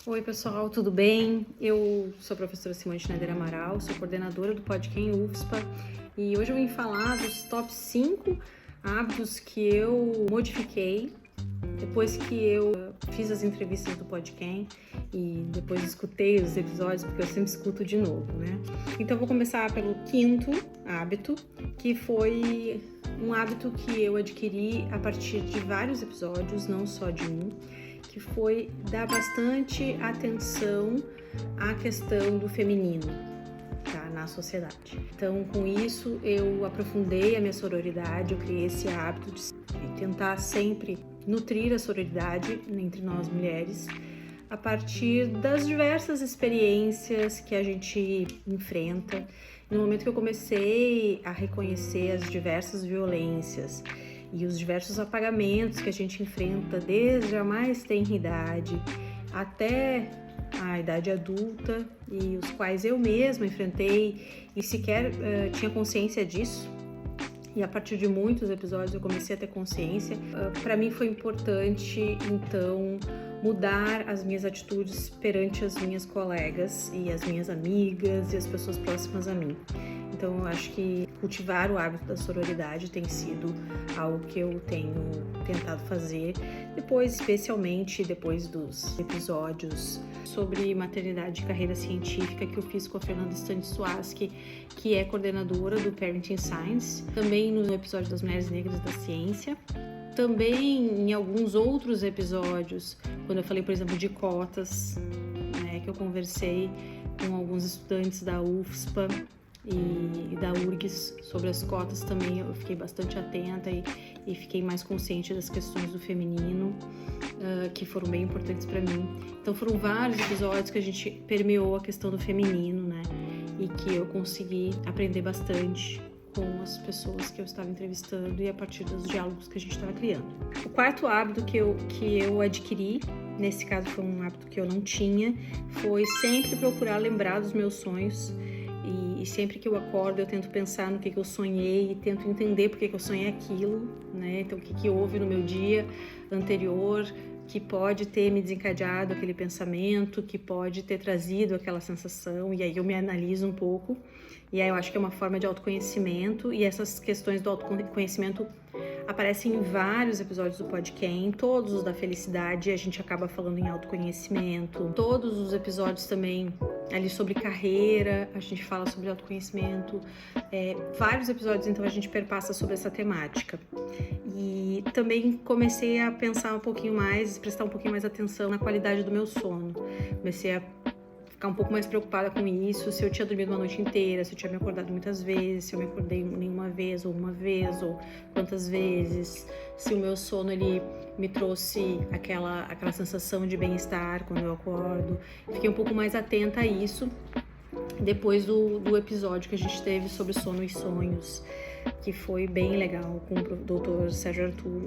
Oi pessoal, tudo bem? Eu sou a professora Simone Schneider Amaral, sou coordenadora do Podcast UFSPA e hoje eu vim falar dos top 5 hábitos que eu modifiquei depois que eu fiz as entrevistas do Podcast e depois escutei os episódios, porque eu sempre escuto de novo, né? Então eu vou começar pelo quinto hábito, que foi um hábito que eu adquiri a partir de vários episódios, não só de um, que foi dar bastante atenção à questão do feminino, tá, na sociedade. Então, com isso, eu aprofundei a minha sororidade, eu criei esse hábito de tentar sempre nutrir a sororidade entre nós mulheres, a partir das diversas experiências que a gente enfrenta. No momento que eu comecei a reconhecer as diversas violências e os diversos apagamentos que a gente enfrenta desde a mais tenra idade até a idade adulta, e os quais eu mesma enfrentei e sequer tinha consciência disso. E a partir de muitos episódios eu comecei a ter consciência. Para mim foi importante, então, mudar as minhas atitudes perante as minhas colegas e as minhas amigas e as pessoas próximas a mim. Então, eu acho que cultivar o hábito da sororidade tem sido algo que eu tenho tentado fazer, especialmente depois dos episódios sobre maternidade e carreira científica que eu fiz com a Fernanda Stanisłaski, que é coordenadora do Parenting Science, também no episódio das Mulheres Negras da Ciência. Também em alguns outros episódios, quando eu falei, por exemplo, de cotas, né, que eu conversei com alguns estudantes da UFSPA e da URGS sobre as cotas também, eu fiquei bastante atenta e fiquei mais consciente das questões do feminino, que foram bem importantes para mim. Então foram vários episódios que a gente permeou a questão do feminino, né, e que eu consegui aprender bastante com as pessoas que eu estava entrevistando e a partir dos diálogos que a gente estava criando. O quarto hábito que eu adquiri, nesse caso foi um hábito que eu não tinha, foi sempre procurar lembrar dos meus sonhos. E sempre que eu acordo eu tento pensar no que eu sonhei e tento entender por que eu sonhei aquilo, né? Então o que houve no meu dia anterior que pode ter me desencadeado aquele pensamento, que pode ter trazido aquela sensação, e aí eu me analiso um pouco. E aí eu acho que é uma forma de autoconhecimento, e essas questões do autoconhecimento aparecem em vários episódios do podcast, todos os da felicidade a gente acaba falando em autoconhecimento, todos os episódios também ali sobre carreira, a gente fala sobre autoconhecimento, vários episódios então a gente perpassa sobre essa temática. E também comecei a pensar um pouquinho mais, prestar um pouquinho mais atenção na qualidade do meu sono. Comecei a ficar um pouco mais preocupada com isso, se eu tinha dormido uma noite inteira, se eu tinha me acordado muitas vezes, se eu me acordei nenhuma vez, ou uma vez, ou quantas vezes, se o meu sono ele me trouxe aquela sensação de bem-estar quando eu acordo. Fiquei um pouco mais atenta a isso depois do episódio que a gente teve sobre sono e sonhos, que foi bem legal, com o Dr. Sérgio Arturo,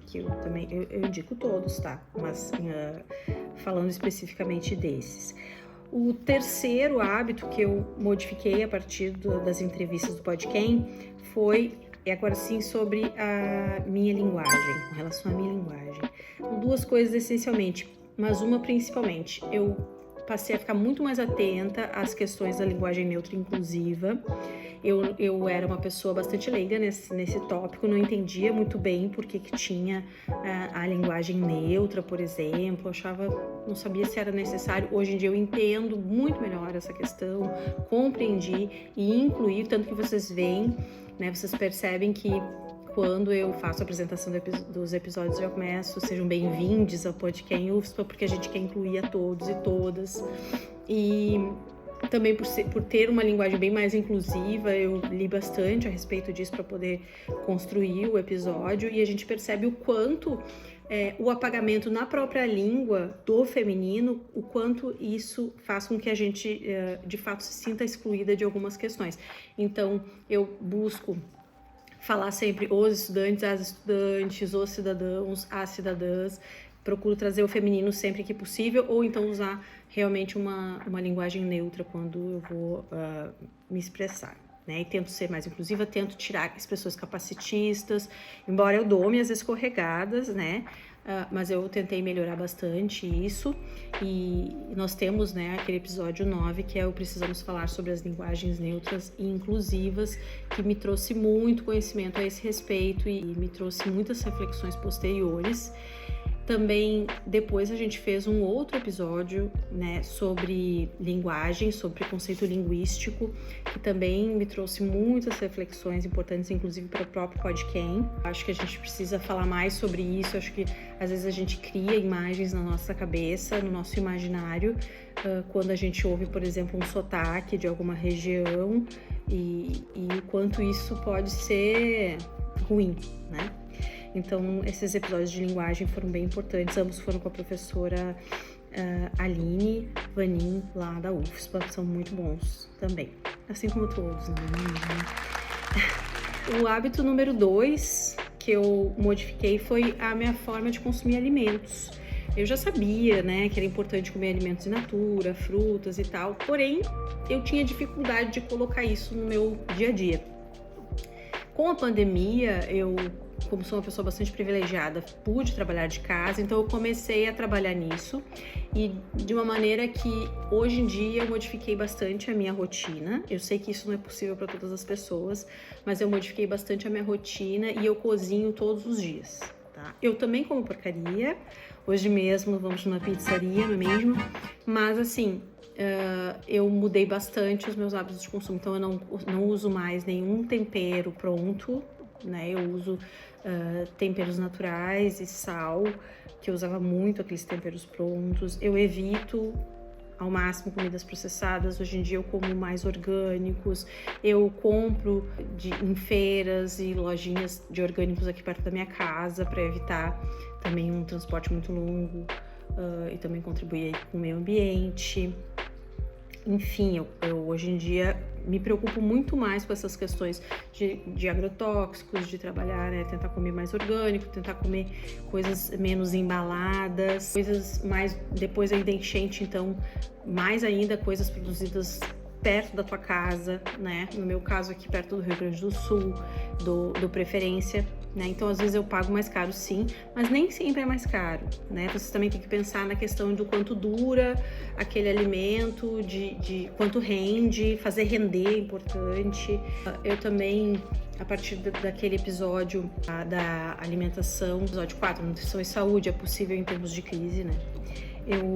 que eu também eu indico todos, tá? Mas falando especificamente desses. O terceiro hábito que eu modifiquei a partir das entrevistas do podcast foi, agora sim, sobre a minha linguagem, com relação à minha linguagem. Duas coisas essencialmente, mas uma principalmente. Eu passei a ficar muito mais atenta às questões da linguagem neutra e inclusiva. Eu era uma pessoa bastante leiga nesse tópico, não entendia muito bem por que tinha a linguagem neutra, por exemplo, não sabia se era necessário. Hoje em dia eu entendo muito melhor essa questão, compreendi e incluí, tanto que vocês veem, né, vocês percebem que quando eu faço a apresentação dos episódios, eu começo, sejam bem-vindos ao podcast UFSPA, porque a gente quer incluir a todos e todas. E também por ter uma linguagem bem mais inclusiva, eu li bastante a respeito disso para poder construir o episódio, e a gente percebe o quanto o apagamento na própria língua do feminino, o quanto isso faz com que a gente de fato se sinta excluída de algumas questões. Então eu busco falar sempre os estudantes, as estudantes, os cidadãos, as cidadãs. Procuro trazer o feminino sempre que possível, ou então usar realmente uma linguagem neutra quando eu vou me expressar, né? E tento ser mais inclusiva, tento tirar expressões capacitistas, embora eu dou minhas escorregadas, né? mas eu tentei melhorar bastante isso. E nós temos, né, aquele episódio 9, que é o Precisamos Falar sobre as Linguagens Neutras e Inclusivas, que me trouxe muito conhecimento a esse respeito e me trouxe muitas reflexões posteriores. Também depois a gente fez um outro episódio, né, sobre linguagem, sobre conceito linguístico, que também me trouxe muitas reflexões importantes, inclusive para o próprio Podquem. Acho que a gente precisa falar mais sobre isso. Acho que às vezes a gente cria imagens na nossa cabeça, no nosso imaginário, quando a gente ouve, por exemplo, um sotaque de alguma região e o quanto isso pode ser ruim, né? Então, esses episódios de linguagem foram bem importantes. Ambos foram com a professora Aline Vanin, lá da UFSPA. São muito bons também, assim como todos, né? O hábito número 2 que eu modifiquei foi a minha forma de consumir alimentos. Eu já sabia, né, que era importante comer alimentos in natura, frutas e tal, porém, eu tinha dificuldade de colocar isso no meu dia a dia. Com a pandemia, eu, como sou uma pessoa bastante privilegiada, pude trabalhar de casa, então eu comecei a trabalhar nisso e de uma maneira que hoje em dia eu modifiquei bastante a minha rotina. Eu sei que isso não é possível para todas as pessoas, mas eu modifiquei bastante a minha rotina e eu cozinho todos os dias, tá? Eu também como porcaria, hoje mesmo vamos numa pizzaria, não é mesmo? Mas assim, eu mudei bastante os meus hábitos de consumo, então eu não uso mais nenhum tempero pronto, né? Eu uso temperos naturais e sal, que eu usava muito aqueles temperos prontos. Eu evito ao máximo comidas processadas. Hoje em dia eu como mais orgânicos. Eu compro em feiras e lojinhas de orgânicos aqui perto da minha casa para evitar também um transporte muito longo e também contribuir com o meio ambiente. Enfim, eu hoje em dia me preocupo muito mais com essas questões de agrotóxicos, de trabalhar, né, tentar comer mais orgânico, tentar comer coisas menos embaladas, coisas mais, depois ainda enchente, então mais ainda coisas produzidas perto da tua casa, né? No meu caso aqui perto do Rio Grande do Sul, do Preferência, né? Então às vezes eu pago mais caro sim, mas nem sempre é mais caro, né? Vocês também tem que pensar na questão do quanto dura aquele alimento, de quanto rende, fazer render é importante. Eu também, a partir daquele episódio da alimentação, episódio 4, nutrição e saúde, é possível em tempos de crise, né?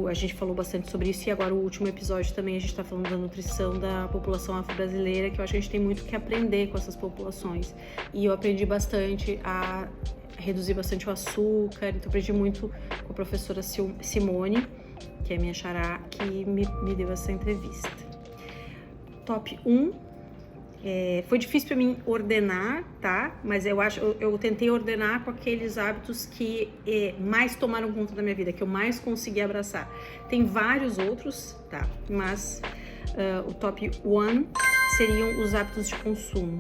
A gente falou bastante sobre isso e agora o último episódio também a gente está falando da nutrição da população afro-brasileira, que eu acho que a gente tem muito que aprender com essas populações. E eu aprendi bastante a reduzir bastante o açúcar, então aprendi muito com a professora Simone, que é minha xará, que me deu essa entrevista. Top 1. Foi difícil para mim ordenar, tá? Mas eu tentei ordenar com aqueles hábitos que mais tomaram conta da minha vida, que eu mais consegui abraçar. Tem vários outros, tá? Mas o top 1 seriam os hábitos de consumo,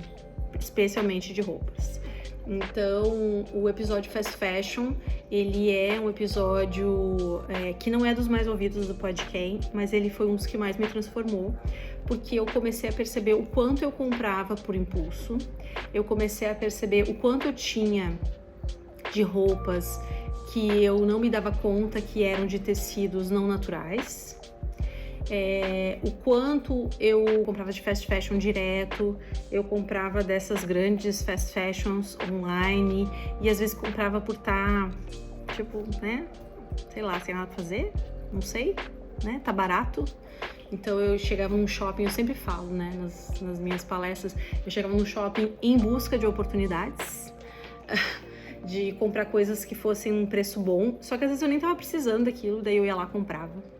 especialmente de roupas. Então, o episódio Fast Fashion, ele é um episódio que não é dos mais ouvidos do Podquem, mas ele foi um dos que mais me transformou, porque eu comecei a perceber o quanto eu comprava por impulso, eu comecei a perceber o quanto eu tinha de roupas que eu não me dava conta que eram de tecidos não naturais, o quanto eu comprava de fast fashion direto, eu comprava dessas grandes fast fashions online e às vezes comprava por estar, tipo, né, sei lá, sem nada pra fazer, não sei, né, tá barato. Então eu chegava num shopping, eu sempre falo, né, nas minhas palestras, eu chegava num shopping em busca de oportunidades, de comprar coisas que fossem um preço bom, só que às vezes eu nem tava precisando daquilo, daí eu ia lá e comprava.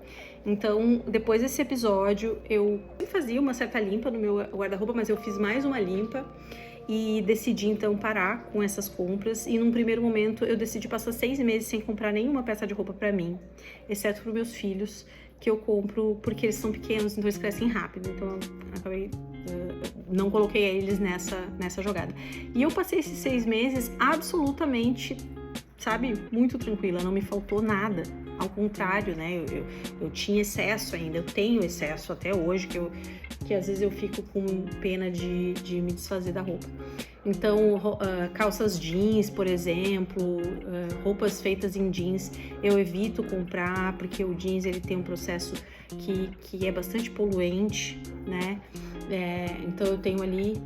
Então, depois desse episódio, eu fazia uma certa limpa no meu guarda-roupa, mas eu fiz mais uma limpa e decidi então parar com essas compras. E num primeiro momento, eu decidi passar 6 meses sem comprar nenhuma peça de roupa pra mim, exceto para meus filhos, que eu compro porque eles são pequenos, então eles crescem rápido. Então, eu acabei não coloquei eles nessa jogada. E eu passei esses 6 meses absolutamente, sabe, muito tranquila, não me faltou nada. ao contrário, né? Eu tinha excesso ainda, eu tenho excesso até hoje, que às vezes eu fico com pena de me desfazer da roupa. Então, calças jeans, por exemplo, roupas feitas em jeans, eu evito comprar, porque o jeans ele tem um processo que é bastante poluente, né? Então eu tenho ali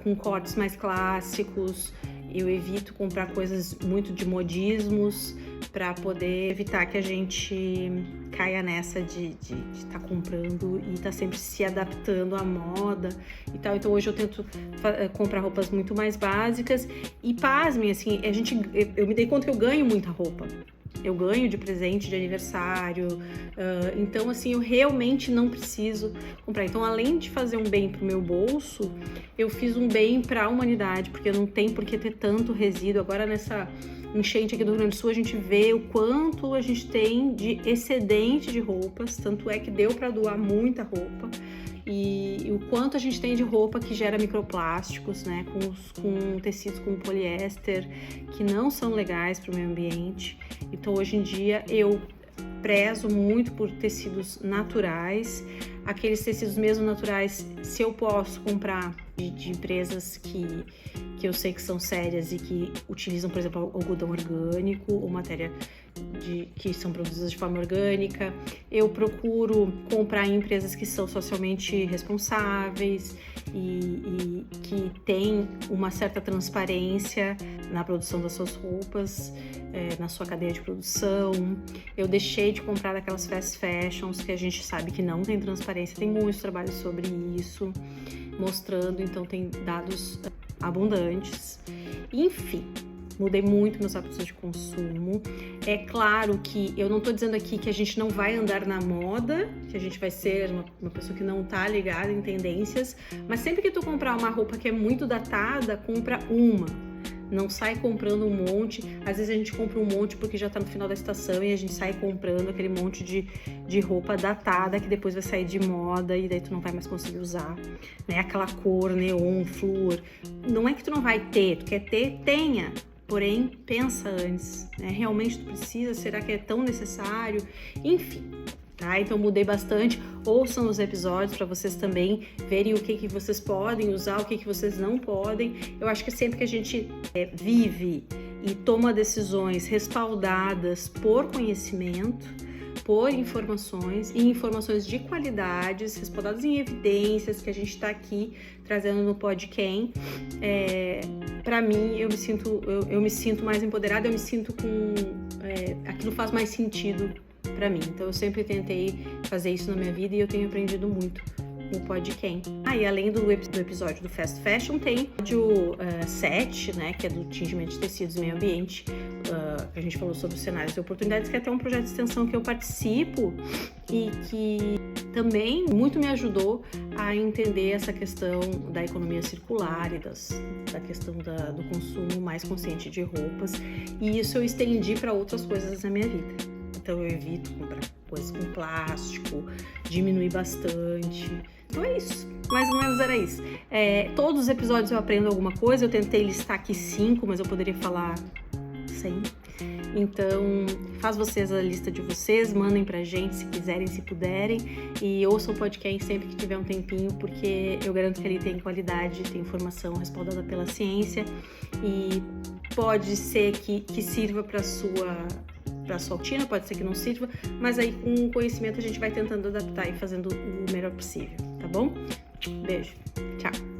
com cortes mais clássicos, eu evito comprar coisas muito de modismos para poder evitar que a gente caia nessa de estar comprando e estar sempre se adaptando à moda e tal. Então hoje eu tento comprar roupas muito mais básicas e pasmem, assim, eu me dei conta que eu ganho muita roupa. Eu ganho de presente de aniversário, então assim, eu realmente não preciso comprar. Então, além de fazer um bem pro meu bolso, eu fiz um bem para a humanidade, porque não tem por que ter tanto resíduo. Agora, nessa enchente aqui do Rio Grande do Sul, a gente vê o quanto a gente tem de excedente de roupas, tanto é que deu para doar muita roupa. E o quanto a gente tem de roupa que gera microplásticos, né, com tecidos como poliéster, que não são legais para o meio ambiente. Então, hoje em dia, eu prezo muito por tecidos naturais, aqueles tecidos mesmo naturais, se eu posso comprar de empresas que eu sei que são sérias e que utilizam, por exemplo, algodão orgânico ou matéria que são produzidas de forma orgânica. Eu procuro comprar em empresas que são socialmente responsáveis e que têm uma certa transparência na produção das suas roupas, na sua cadeia de produção. Eu deixei de comprar daquelas fast fashions que a gente sabe que não tem transparência. Tem muitos trabalhos sobre isso, mostrando, então tem dados abundantes. Enfim, mudei muito meus hábitos de consumo. É claro que eu não tô dizendo aqui que a gente não vai andar na moda, que a gente vai ser uma pessoa que não tá ligada em tendências, mas sempre que tu comprar uma roupa que é muito datada, compra uma. Não sai comprando um monte. Às vezes a gente compra um monte porque já tá no final da estação e a gente sai comprando aquele monte de roupa datada que depois vai sair de moda e daí tu não vai mais conseguir usar, né? Aquela cor neon, flúor. Não é que tu não vai ter, tu quer ter, tenha. Porém, pensa antes, né? Realmente tu precisa? Será que é tão necessário? Enfim, tá? Então mudei bastante. Ouçam os episódios para vocês também verem o que vocês podem usar, o que vocês não podem. Eu acho que sempre que a gente vive e toma decisões respaldadas por conhecimento, por informações e informações de qualidades, respaldadas em evidências que a gente está aqui trazendo no podcast, para mim eu me sinto mais empoderada, eu me sinto com aquilo faz mais sentido para mim. Então eu sempre tentei fazer isso na minha vida e eu tenho aprendido muito no podcast. E além do episódio do Fast Fashion, tem o episódio 7, né, que é do tingimento de tecidos e meio ambiente. A gente falou sobre os cenários e oportunidades, que é até um projeto de extensão que eu participo e que também muito me ajudou a entender essa questão da economia circular e da questão do consumo mais consciente de roupas. E isso eu estendi para outras coisas na minha vida. Então eu evito comprar coisas com plástico, diminuir bastante. Então é isso, mais ou menos era isso. Todos os episódios eu aprendo alguma coisa, eu tentei listar aqui 5, mas eu poderia falar 100. Então, faz vocês a lista de vocês, mandem pra gente se quiserem, se puderem, e ouçam o podcast sempre que tiver um tempinho, porque eu garanto que ele tem qualidade, tem informação respaldada pela ciência, e pode ser que sirva para sua rotina, pode ser que não sirva, mas aí com o conhecimento a gente vai tentando adaptar e fazendo o melhor possível, tá bom? Beijo, tchau!